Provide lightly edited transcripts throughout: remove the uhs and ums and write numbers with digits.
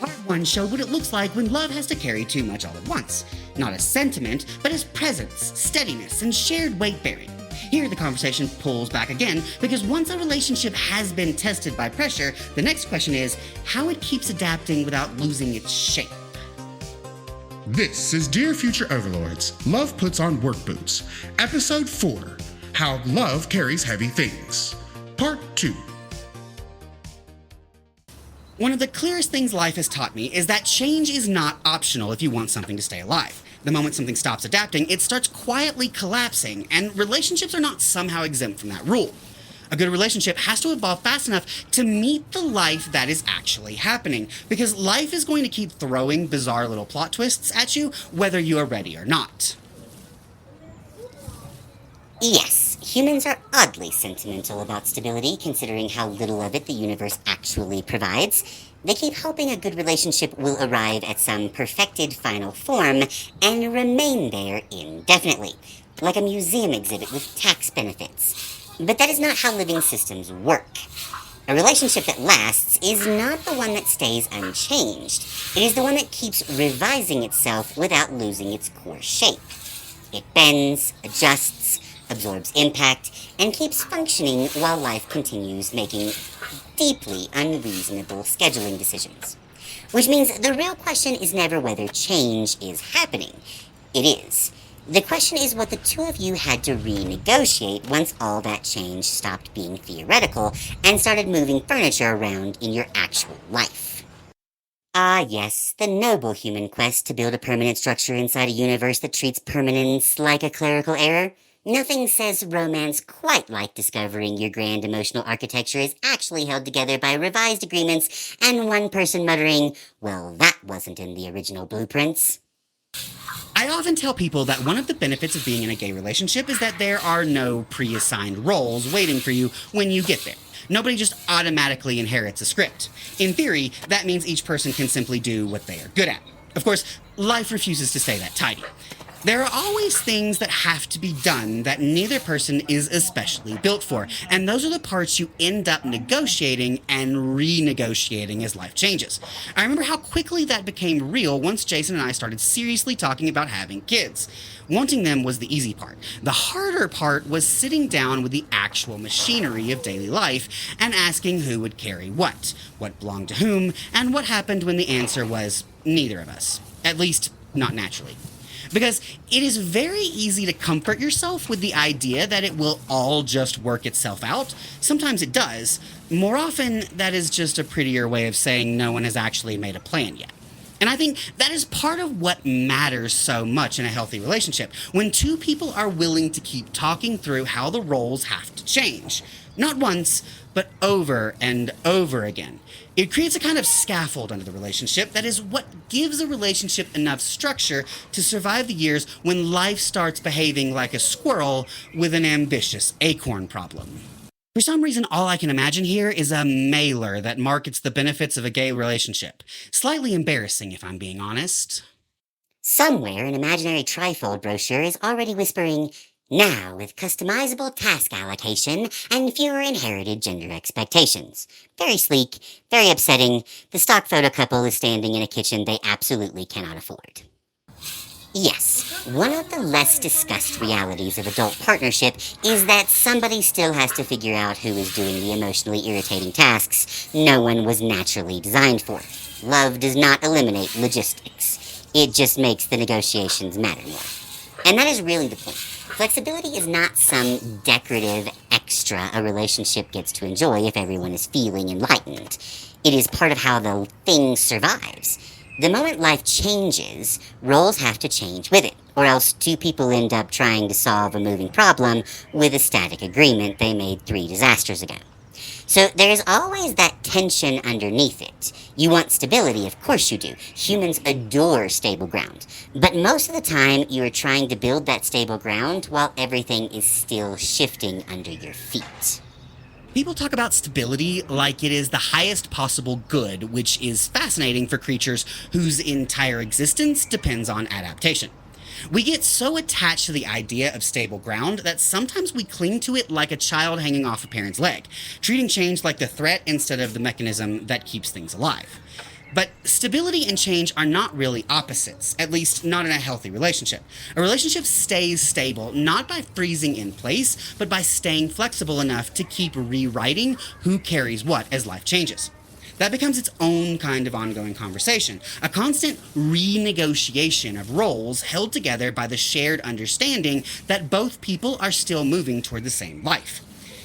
Part 1 showed what it looks like when love has to carry too much all at once. Not as sentiment, but as presence, steadiness, and shared weight bearing. Here, the conversation pulls back again, because once a relationship has been tested by pressure, the next question is how it keeps adapting without losing its shape. This is Dear Future Overlords, Love Puts on Work Boots, Episode 4, How Love Carries Heavy Things, Part 2. One of the clearest things life has taught me is that change is not optional if you want something to stay alive. The moment something stops adapting, it starts quietly collapsing, and relationships are not somehow exempt from that rule. A good relationship has to evolve fast enough to meet the life that is actually happening, because life is going to keep throwing bizarre little plot twists at you, whether you are ready or not. Yes, humans are oddly sentimental about stability, considering how little of it the universe actually provides. They keep hoping a good relationship will arrive at some perfected final form and remain there indefinitely, like a museum exhibit with tax benefits. But that is not how living systems work. A relationship that lasts is not the one that stays unchanged. It is the one that keeps revising itself without losing its core shape. It bends, adjusts, absorbs impact, and keeps functioning while life continues making deeply unreasonable scheduling decisions. Which means the real question is never whether change is happening. It is. The question is what the two of you had to renegotiate once all that change stopped being theoretical and started moving furniture around in your actual life. Ah, yes, the noble human quest to build a permanent structure inside a universe that treats permanence like a clerical error. Nothing says romance quite like discovering your grand emotional architecture is actually held together by revised agreements and one person muttering, "Well, that wasn't in the original blueprints." I often tell people that one of the benefits of being in a gay relationship is that there are no pre-assigned roles waiting for you when you get there. Nobody just automatically inherits a script. In theory, that means each person can simply do what they are good at. Of course, life refuses to stay that tidy. There are always things that have to be done that neither person is especially built for, and those are the parts you end up negotiating and renegotiating as life changes. I remember how quickly that became real once Jason and I started seriously talking about having kids. Wanting them was the easy part. The harder part was sitting down with the actual machinery of daily life and asking who would carry what belonged to whom, and what happened when the answer was neither of us. At least, not naturally. Because it is very easy to comfort yourself with the idea that it will all just work itself out. Sometimes it does. More often, that is just a prettier way of saying no one has actually made a plan yet. And I think that is part of what matters so much in a healthy relationship, when two people are willing to keep talking through how the roles have to change. Not once, but over and over again. It creates a kind of scaffold under the relationship that is what gives a relationship enough structure to survive the years when life starts behaving like a squirrel with an ambitious acorn problem. For some reason, all I can imagine here is a mailer that markets the benefits of a gay relationship. Slightly embarrassing, if I'm being honest. Somewhere, an imaginary trifold brochure is already whispering, "Now with customizable task allocation and fewer inherited gender expectations." Very sleek, very upsetting. The stock photo couple is standing in a kitchen they absolutely cannot afford. Yes, one of the less discussed realities of adult partnership is that somebody still has to figure out who is doing the emotionally irritating tasks no one was naturally designed for. Love does not eliminate logistics. It just makes the negotiations matter more. And that is really the point. Flexibility is not some decorative extra a relationship gets to enjoy if everyone is feeling enlightened. It is part of how the thing survives. The moment life changes, roles have to change with it, or else two people end up trying to solve a moving problem with a static agreement they made 3 disasters ago. So there is always that tension underneath it. You want stability, of course you do. Humans adore stable ground. But most of the time, you are trying to build that stable ground while everything is still shifting under your feet. People talk about stability like it is the highest possible good, which is fascinating for creatures whose entire existence depends on adaptation. We get so attached to the idea of stable ground that sometimes we cling to it like a child hanging off a parent's leg, treating change like the threat instead of the mechanism that keeps things alive. But stability and change are not really opposites, at least not in a healthy relationship. A relationship stays stable not by freezing in place, but by staying flexible enough to keep rewriting who carries what as life changes. That becomes its own kind of ongoing conversation, a constant renegotiation of roles held together by the shared understanding that both people are still moving toward the same life.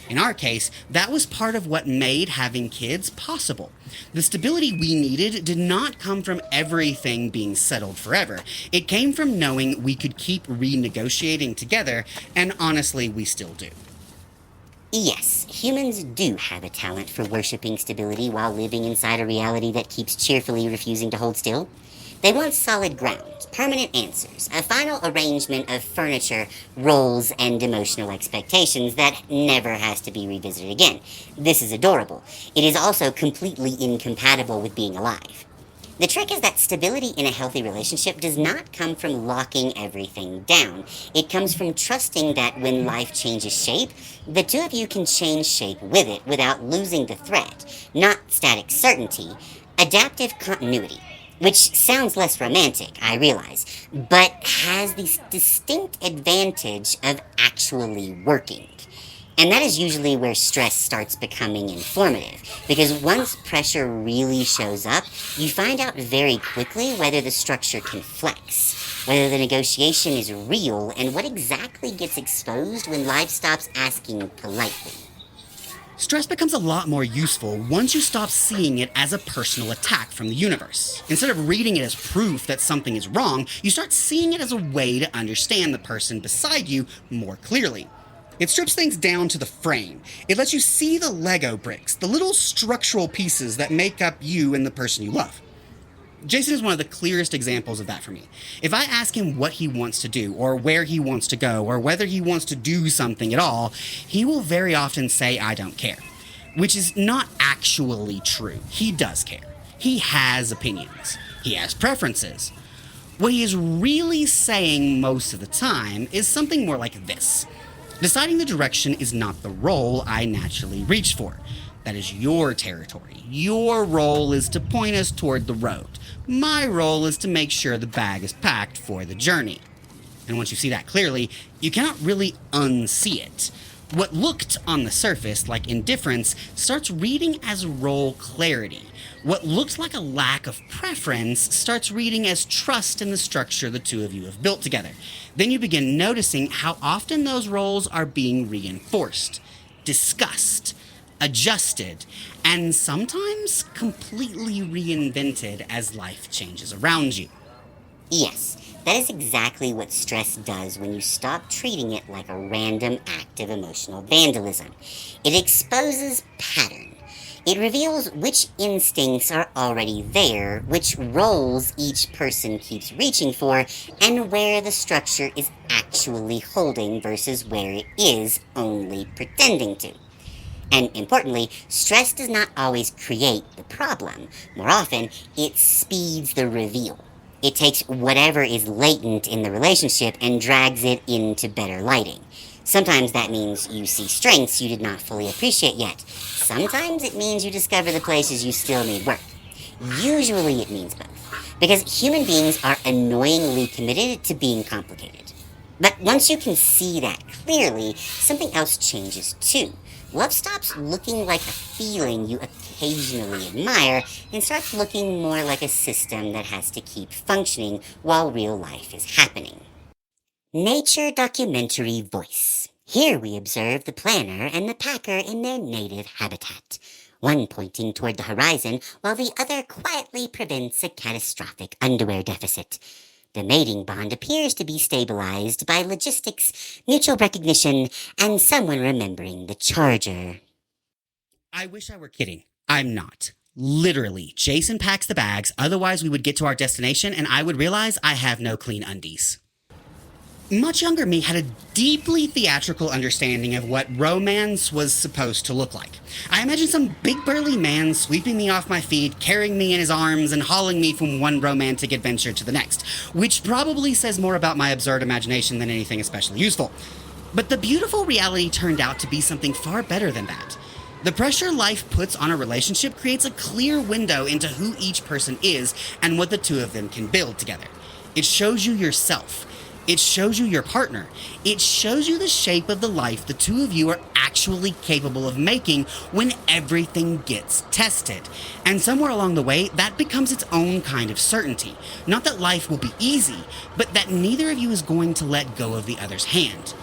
In our case, that was part of what made having kids possible. The stability we needed did not come from everything being settled forever. It came from knowing we could keep renegotiating together, and honestly, we still do. Yes, humans do have a talent for worshipping stability while living inside a reality that keeps cheerfully refusing to hold still. They want solid ground, permanent answers, a final arrangement of furniture, roles, and emotional expectations that never has to be revisited again. This is adorable. It is also completely incompatible with being alive. The trick is that stability in a healthy relationship does not come from locking everything down. It comes from trusting that when life changes shape, the two of you can change shape with it without losing the threat. Not static certainty, adaptive continuity. Which sounds less romantic, I realize, but has the distinct advantage of actually working. And that is usually where stress starts becoming informative, because once pressure really shows up, you find out very quickly whether the structure can flex, whether the negotiation is real, and what exactly gets exposed when life stops asking politely. Stress becomes a lot more useful once you stop seeing it as a personal attack from the universe. Instead of reading it as proof that something is wrong, you start seeing it as a way to understand the person beside you more clearly. It strips things down to the frame. It lets you see the Lego bricks, the little structural pieces that make up you and the person you love. Jason is one of the clearest examples of that for me. If I ask him what he wants to do, or where he wants to go, or whether he wants to do something at all, he will very often say, "I don't care." Which is not actually true. He does care. He has opinions. He has preferences. What he is really saying most of the time is something more like this. Deciding the direction is not the role I naturally reach for. That is your territory. Your role is to point us toward the road. My role is to make sure the bag is packed for the journey. And once you see that clearly, you cannot really unsee it. What looked on the surface like indifference starts reading as role clarity. What looked like a lack of preference starts reading as trust in the structure the two of you have built together. Then you begin noticing how often those roles are being reinforced, discussed, adjusted, and sometimes completely reinvented as life changes around you. Yes, that is exactly what stress does when you stop treating it like a random act of emotional vandalism. It exposes pattern. It reveals which instincts are already there, which roles each person keeps reaching for, and where the structure is actually holding versus where it is only pretending to. And importantly, stress does not always create the problem. More often, it speeds the reveal. It takes whatever is latent in the relationship and drags it into better lighting. Sometimes that means you see strengths you did not fully appreciate yet. Sometimes it means you discover the places you still need work. Usually it means both, because human beings are annoyingly committed to being complicated. But once you can see that clearly, something else changes too. Love stops looking like a feeling you occasionally admire and starts looking more like a system that has to keep functioning while real life is happening. Nature documentary voice. Here we observe the planner and the packer in their native habitat, one pointing toward the horizon while the other quietly prevents a catastrophic underwear deficit. The mating bond appears to be stabilized by logistics, mutual recognition, and someone remembering the charger. I wish I were kidding. I'm not. Literally, Jason packs the bags, otherwise we would get to our destination and I would realize I have no clean undies. Much younger me had a deeply theatrical understanding of what romance was supposed to look like. I imagined some big burly man sweeping me off my feet, carrying me in his arms, and hauling me from one romantic adventure to the next, which probably says more about my absurd imagination than anything especially useful. But the beautiful reality turned out to be something far better than that. The pressure life puts on a relationship creates a clear window into who each person is and what the two of them can build together. It shows you yourself. It shows you your partner. It shows you the shape of the life the two of you are actually capable of making when everything gets tested. And somewhere along the way, that becomes its own kind of certainty. Not that life will be easy, but that neither of you is going to let go of the other's hand.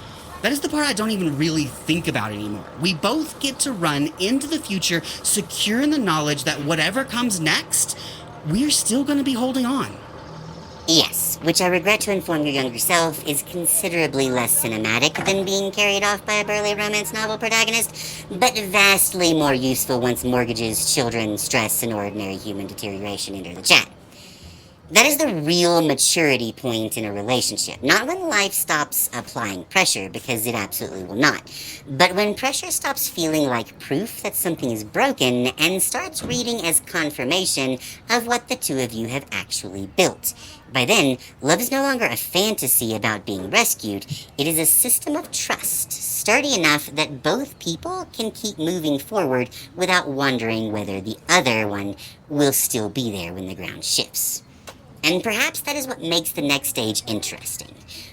That is the part I don't even really think about anymore. We both get to run into the future secure in the knowledge that whatever comes next, we're still going to be holding on. Yes, which I regret to inform your younger self is considerably less cinematic than being carried off by a burly romance novel protagonist, but vastly more useful once mortgages, children, stress, and ordinary human deterioration enter the chat. That is the real maturity point in a relationship. Not when life stops applying pressure, because it absolutely will not. But when pressure stops feeling like proof that something is broken and starts reading as confirmation of what the two of you have actually built. By then, love is no longer a fantasy about being rescued. It is a system of trust, sturdy enough that both people can keep moving forward without wondering whether the other one will still be there when the ground shifts. And perhaps that is what makes the next stage interesting.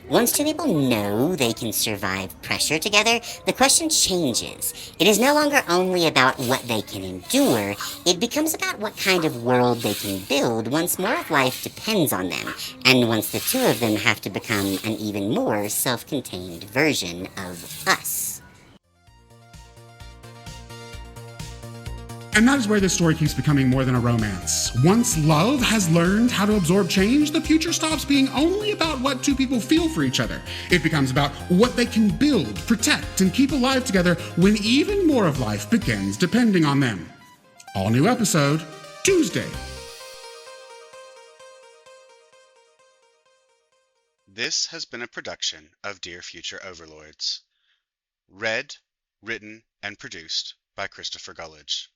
Once two people know they can survive pressure together, the question changes. It is no longer only about what they can endure, it becomes about what kind of world they can build once more of life depends on them, and once the two of them have to become an even more self-contained version of us. And that is where this story keeps becoming more than a romance. Once love has learned how to absorb change, the future stops being only about what two people feel for each other. It becomes about what they can build, protect, and keep alive together when even more of life begins depending on them. All new episode, Tuesday. This has been a production of Dear Future Overlords. Read, written, and produced by Christopher Gullidge.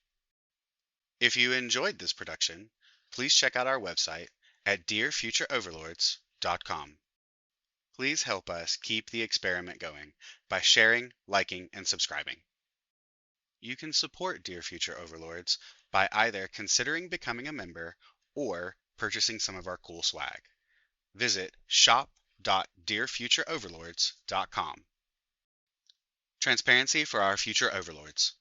If you enjoyed this production, please check out our website at dearfutureoverlords.com. Please help us keep the experiment going by sharing, liking, and subscribing. You can support Dear Future Overlords by either considering becoming a member or purchasing some of our cool swag. Visit shop.dearfutureoverlords.com. Transparency for our future overlords.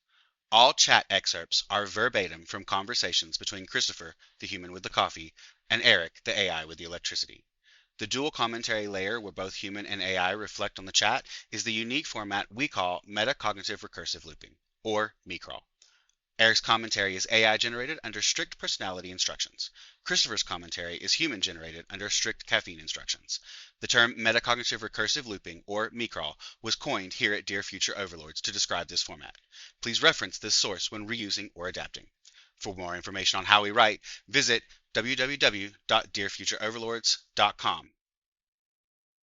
All chat excerpts are verbatim from conversations between Christopher, the human with the coffee, and Eric, the AI with the electricity. The dual commentary layer where both human and AI reflect on the chat is the unique format we call metacognitive recursive looping, or MECRAL. Eric's commentary is AI-generated under strict personality instructions. Christopher's commentary is human-generated under strict caffeine instructions. The term metacognitive recursive looping, or MECRAL, was coined here at Dear Future Overlords to describe this format. Please reference this source when reusing or adapting. For more information on how we write, visit www.dearfutureoverlords.com.